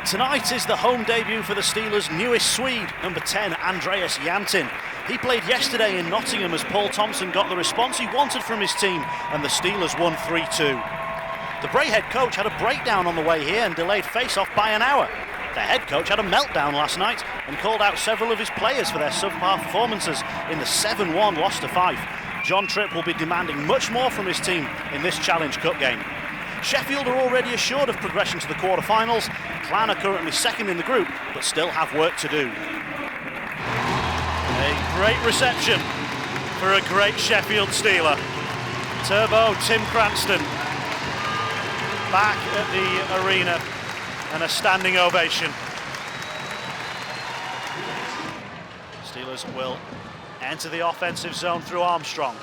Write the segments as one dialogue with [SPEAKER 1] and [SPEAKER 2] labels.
[SPEAKER 1] Tonight is the home debut for the Steelers' newest Swede, number 10, Andreas Valdix. He played yesterday in Nottingham as Paul Thompson got the response he wanted from his team, and the Steelers won 3-2. The Braehead coach had a breakdown on the way here and delayed face-off by an hour. The head coach had a meltdown last night and called out several of his players for their subpar performances in the 7-1 loss to Fife. John Tripp will be demanding much more from his team in this Challenge Cup game. Sheffield are already assured of progression to the quarter-finals. Clan are currently second in the group, but still have work to do. A great reception for a great Sheffield Steeler. Turbo Tim Cranston back at the arena and a standing ovation. Steelers will enter the offensive zone through Armstrong.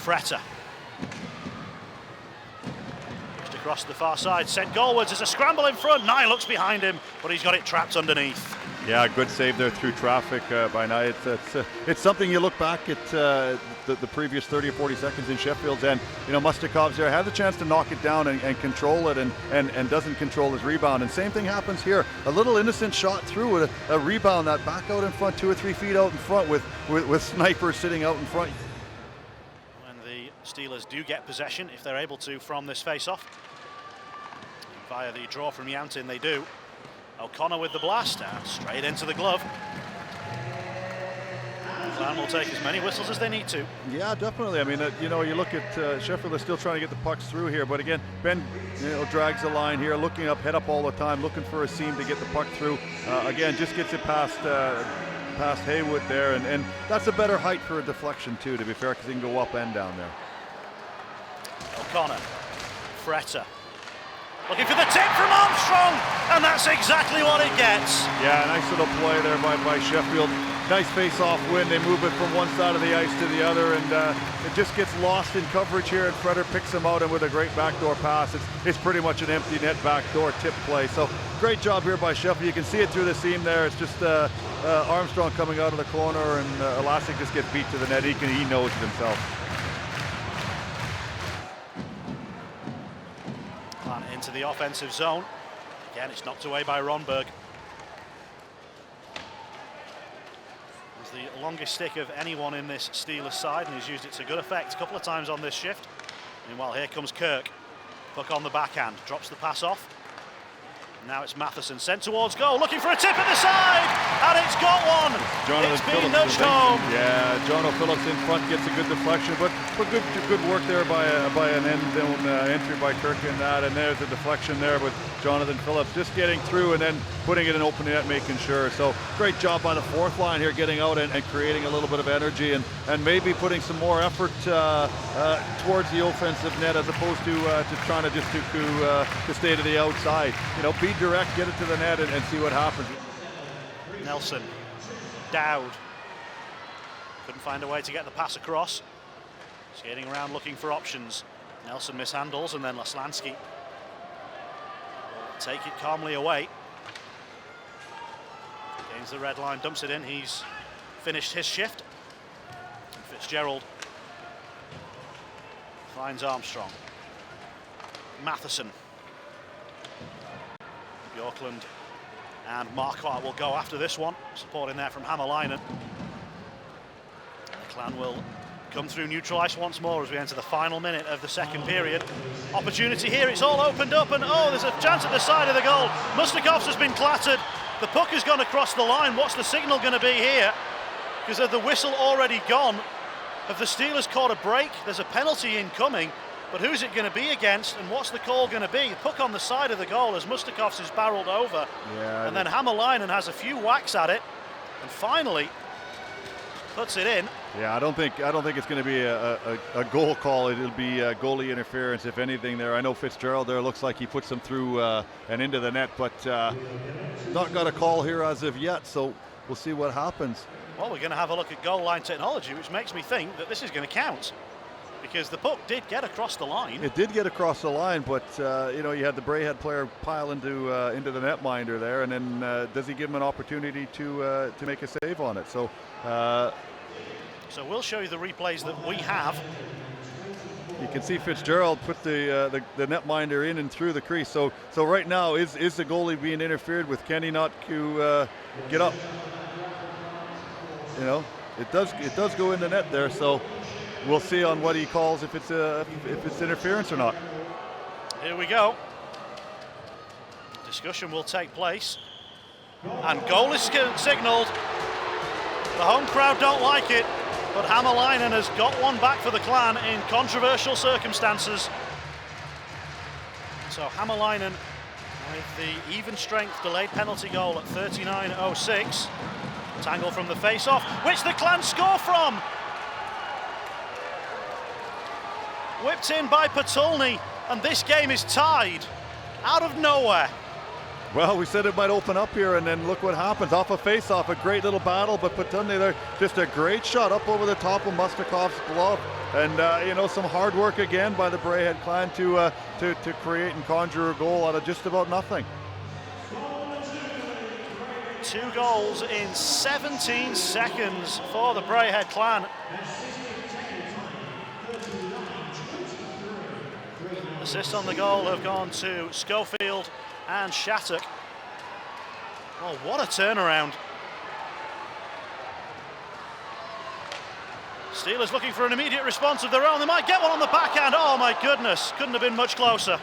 [SPEAKER 1] Fretter. Just across the far side, sent goalwards. There's a scramble in front. Nye looks behind him, but he's got it trapped underneath.
[SPEAKER 2] Yeah, good save there through traffic by Nye. It's something you look back at the previous 30 or 40 seconds in Sheffield's end. You know, Mustakov's there, had the chance to knock it down and control it and doesn't control his rebound. And same thing happens here. A little innocent shot through with a rebound that back out in front, 2 or 3 feet out in front with snipers sitting out in front.
[SPEAKER 1] When the Steelers do get possession, if they're able to, from this face-off, via the draw from Jantin, they do. O'Connor with the blast, and straight into the glove. Clan will take as many whistles as they need to.
[SPEAKER 2] Yeah, definitely. I mean, you know, you look at Sheffield, they're still trying to get the pucks through here, but again, Ben, you know, drags the line here, looking up, head up all the time, looking for a seam to get the puck through. Again, just gets it past Haywood there, and that's a better height for a deflection too, to be fair, because he can go up and down there.
[SPEAKER 1] O'Connor, Fretter. Looking for the tip from Armstrong, and that's exactly what it gets.
[SPEAKER 2] Yeah, nice little play there by Sheffield. Nice face-off win. They move it from one side of the ice to the other, and it just gets lost in coverage here, and Fretter picks him out, and with a great backdoor pass, it's pretty much an empty net backdoor tip play. So great job here by Sheffield. You can see it through the seam there. It's just Armstrong coming out of the corner, and Elastic just gets beat to the net. He knows it himself.
[SPEAKER 1] Into the offensive zone. Again, it's knocked away by Ronberg. He's the longest stick of anyone in this Steelers side, and he's used it to good effect a couple of times on this shift. Meanwhile, here comes Kirk. Puck on the backhand, drops the pass off. Now it's Matheson sent towards goal, looking for a tip at the side, and it's got one. It's been nudged home.
[SPEAKER 2] Yeah, Jono Phillips in front gets a good deflection, but good work there by an end zone entry by Kirk in that, and there's a deflection there with Jonathan Phillips just getting through and then putting it in open net, making sure. So great job by the fourth line here, getting out and creating a little bit of energy and maybe putting some more effort towards the offensive net as opposed to trying to just to stay to the outside. You know, be direct, get it to the net and see what happens.
[SPEAKER 1] Nelson, Dowd, couldn't find a way to get the pass across. Skating around looking for options. Nelson mishandles, and then Laslansky will take it calmly away. Gains the red line, dumps it in. He's finished his shift. And Fitzgerald finds Armstrong. Matheson. Bjorklund and Marquardt will go after this one. Supporting there from Hämäläinen. The Clan will come through neutral ice once more as we enter the final minute of the second period. Opportunity here, it's all opened up, and oh, there's a chance at the side of the goal. Mustakov's has been clattered. The puck has gone across the line. What's the signal going to be here? Because of the whistle already gone, have the Steelers caught a break? There's a penalty incoming. But who's it going to be against, and what's the call going to be? The puck on the side of the goal as Mustakov's is barreled over.
[SPEAKER 2] Yeah,
[SPEAKER 1] and then Hämäläinen has a few whacks at it, and finally puts it in.
[SPEAKER 2] Yeah, I don't think it's going to be a goal call. It'll be goalie interference, if anything. There, I know Fitzgerald there looks like he puts them through and into the net, but not got a call here as of yet. So we'll see what happens.
[SPEAKER 1] Well, we're going to have a look at goal line technology, which makes me think that this is going to count. Because the puck did get across the line. It
[SPEAKER 2] did get across the line, but you know, you had the Braehead player pile into the netminder there, and then does he give him an opportunity to make a save on it? So
[SPEAKER 1] we'll show you the replays that we have.
[SPEAKER 2] you can see Fitzgerald put the netminder in and through the crease. So right now, is the goalie being interfered with? Can he not get up? You know, it does go in the net there. So we'll see on what he calls if it's interference or not.
[SPEAKER 1] Here we go. Discussion will take place, and goal is signalled. The home crowd don't like it, but Hämäläinen has got one back for the Clan in controversial circumstances. So Hämäläinen with the even strength delayed penalty goal at 39.06. Tangle from the face-off, which the Clan score from. Whipped in by Patulny, and this game is tied out of nowhere.
[SPEAKER 2] Well, we said it might open up here, and then look what happens. Off a face-off, a great little battle, but Patulny there, just a great shot up over the top of Mustakov's glove. And, you know, some hard work again by the Braehead Clan to create and conjure a goal out of just about nothing.
[SPEAKER 1] 2 goals in 17 seconds for the Braehead Clan. Assists on the goal have gone to Schofield and Shattuck. Oh, what a turnaround. Steelers looking for an immediate response of their own. They might get one on the backhand. Oh my goodness, couldn't have been much closer.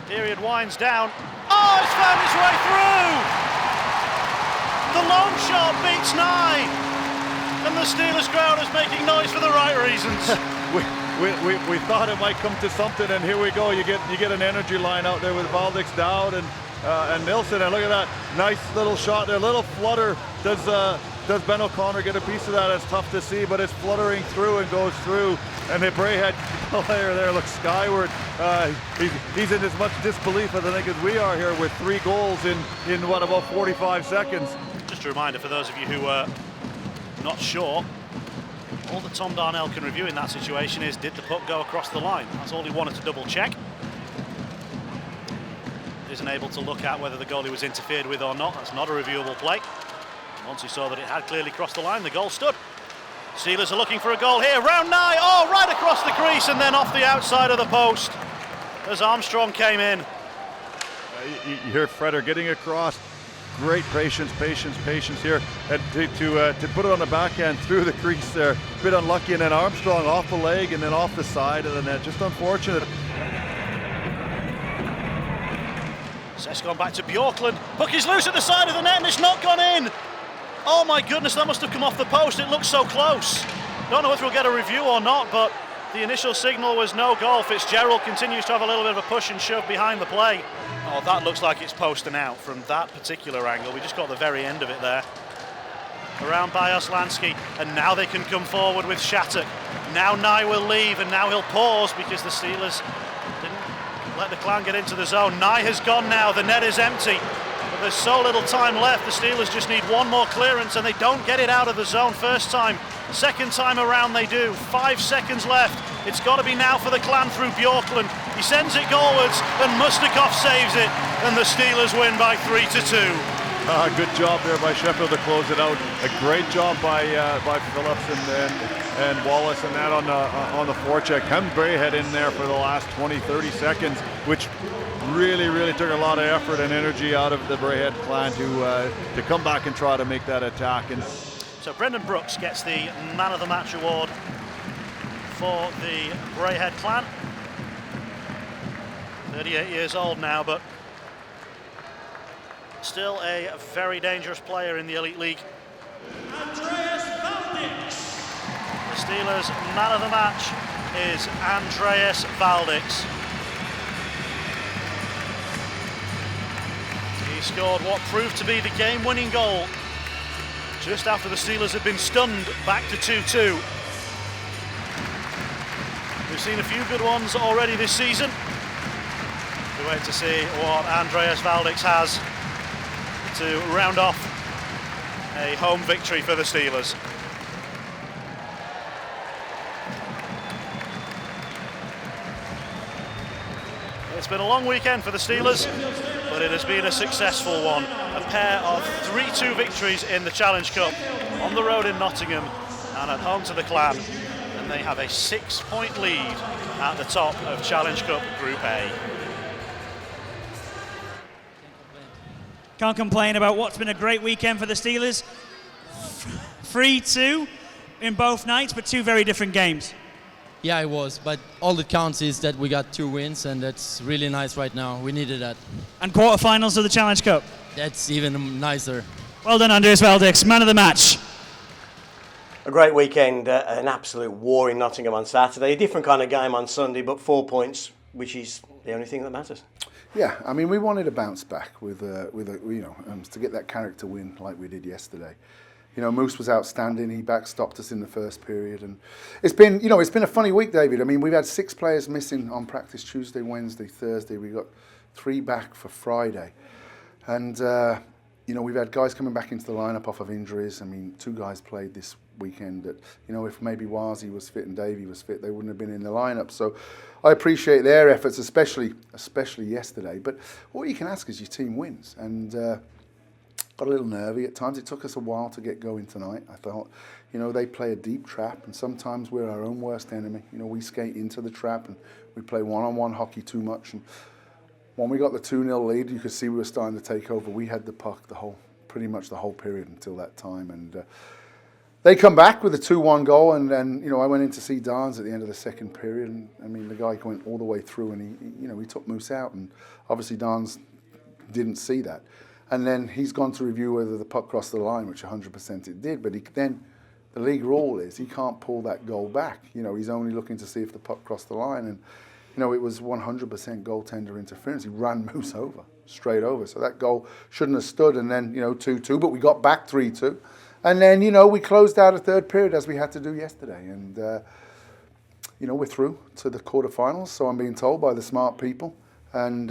[SPEAKER 1] Period winds down. Oh, it's found its way through! The long shot beats Nye. And the Steelers crowd is making noise for the right reasons.
[SPEAKER 2] We thought it might come to something, and here we go. You get an energy line out there with Valdix, Dowd, and Nilsson. And look at that, nice little shot there, little flutter. Does Ben O'Connor get a piece of that? It's tough to see, but it's fluttering through and goes through. And the Braehead player there looks skyward. He's in as much disbelief, I think, as we are here with 3 goals in what, about 45 seconds.
[SPEAKER 1] Just a reminder for those of you who are not sure. All that Tom Darnell can review in that situation is, did the puck go across the line? That's all he wanted to double check. Isn't able to look at whether the goalie was interfered with or not. That's not a reviewable play. Once he saw that it had clearly crossed the line, the goal stood. Steelers are looking for a goal here. Round Nye, oh, right across the crease and then off the outside of the post as Armstrong came in.
[SPEAKER 2] You hear Freder getting across. Great patience here, and to put it on the backhand through the crease there, a bit unlucky, and then Armstrong off the leg and then off the side of the net, just unfortunate.
[SPEAKER 1] Seth's gone back to Bjorklund, puck is loose at the side of the net and it's not gone in. Oh my goodness, that must have come off the post, it looks so close. Don't know if we'll get a review or not, but the initial signal was no goal. Fitzgerald continues to have a little bit of a push and shove behind the play. Oh, that looks like it's posting out from that particular angle. We just got the very end of it there. Around by Oslansky, and now they can come forward with Shattuck. Now Nye will leave, and now he'll pause because the Steelers didn't let the Clan get into the zone. Nye has gone now, the net is empty. But there's so little time left, the Steelers just need one more clearance, and they don't get it out of the zone first time. Second time around they do. 5 seconds left. It's got to be now for the Clan through Bjorklund. He sends it goalwards and Mustakov saves it, and the Steelers win by 3-2.
[SPEAKER 2] Good job there by Sheffield to close it out. A great job by Phillips and Wallace and that on the forecheck. Braehead in there for the last 20-30 seconds, which really took a lot of effort and energy out of the Braehead Clan to come back and try to make that attack. And
[SPEAKER 1] so Brendan Brooks gets the Man of the Match award for the Braehead Clan. 38 years old now, but still a very dangerous player in the Elite League.
[SPEAKER 3] Andreas Valdix.
[SPEAKER 1] The Steelers' Man of the Match is Andreas Valdix. He scored what proved to be the game-winning goal just after the Steelers had been stunned back to 2-2. We've seen a few good ones already this season. We wait to see what Andreas Valdix has to round off a home victory for the Steelers. It's been a long weekend for the Steelers, but it has been a successful one. A pair of 3-2 victories in the Challenge Cup, on the road in Nottingham and at home to the Clan. And and they have a 6-point lead at the top of Challenge Cup Group A.
[SPEAKER 4] Can't complain about what's been a great weekend for the Steelers. 3-2 in both nights, but two very different games.
[SPEAKER 5] Yeah, it was, but all that counts is that we got 2 wins, and that's really nice right now. We needed that.
[SPEAKER 4] And quarterfinals of the Challenge Cup.
[SPEAKER 5] That's even nicer.
[SPEAKER 4] Well done, Andreas Valdix, man of the match.
[SPEAKER 6] A great weekend, an absolute war in Nottingham on Saturday. A different kind of game on Sunday, but 4 points, which is the only thing that matters.
[SPEAKER 7] Yeah, I mean, we wanted to bounce back with to get that character win like we did yesterday. You know, Moose was outstanding. He backstopped us in the first period, and it's been a funny week, David. I mean, we've had 6 players missing on practice Tuesday, Wednesday, Thursday. We got 3 back for Friday, and we've had guys coming back into the lineup off of injuries. I mean, 2 guys played this weekend that, if maybe Wazi was fit and Davey was fit, they wouldn't have been in the lineup. So I appreciate their efforts, especially yesterday. But all you can ask is your team wins, and got a little nervy at times. It took us a while to get going tonight. I thought, they play a deep trap, and sometimes we're our own worst enemy. We skate into the trap and we play one-on-one hockey too much. And when we got the 2-0 lead, you could see we were starting to take over. We had the puck pretty much the whole period until that time, and they come back with a 2-1 goal, and then I went in to see Darns at the end of the second period, and I mean the guy went all the way through, and he took Moose out, and obviously Darns didn't see that, and then he's gone to review whether the puck crossed the line, which 100% it did, but then the league rule is he can't pull that goal back. He's only looking to see if the puck crossed the line, and it was 100% goaltender interference. He ran Moose over, straight over, so that goal shouldn't have stood, and then 2-2, but we got back 3-2. And then, we closed out a third period as we had to do yesterday. And, we're through to the quarterfinals, so I'm being told by the smart people. And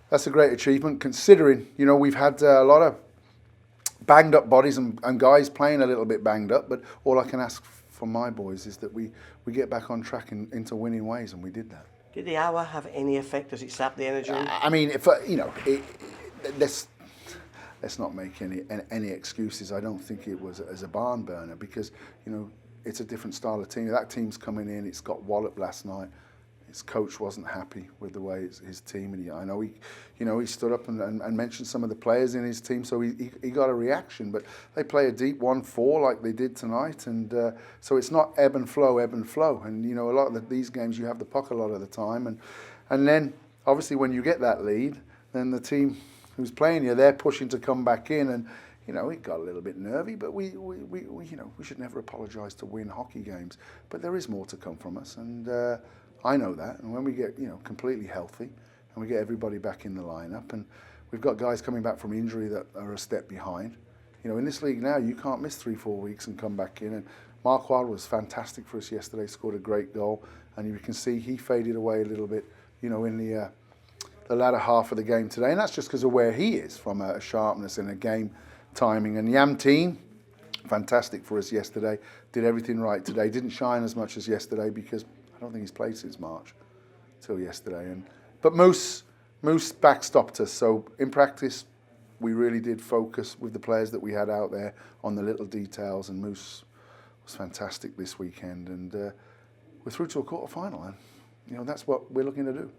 [SPEAKER 7] that's a great achievement considering, we've had a lot of banged up bodies and guys playing a little bit banged up. But all I can ask from my boys is that we get back on track into winning ways, and we did that.
[SPEAKER 6] Did the hour have any effect? Does it sap the energy?
[SPEAKER 7] I mean, let's not make any excuses. I don't think it was as a barn burner because, it's a different style of team. That team's coming in. It's got walloped last night. His coach wasn't happy with the way his team, and I know he stood up and mentioned some of the players in his team, so he got a reaction. But they play a deep 1-4 like they did tonight, and so it's not ebb and flow. And a lot of these games you have the puck a lot of the time, and then obviously when you get that lead, then the team who's playing you, they're pushing to come back in, and it got a little bit nervy, but we should never apologise to win hockey games. But there is more to come from us, and I know that. And when we get completely healthy, and we get everybody back in the lineup, and we've got guys coming back from injury that are a step behind. In this league now, you can't miss 3-4 weeks and come back in. And Mark Wilde was fantastic for us yesterday, scored a great goal, and you can see he faded away a little bit, in the latter half of the game today, and that's just because of where he is from a sharpness and a game timing. And Yamteen, fantastic for us yesterday, did everything right today. Didn't shine as much as yesterday because I don't think he's played since March till yesterday. But Moose backstopped us. So in practice, we really did focus with the players that we had out there on the little details, and Moose was fantastic this weekend. And we're through to a quarter final, and that's what we're looking to do.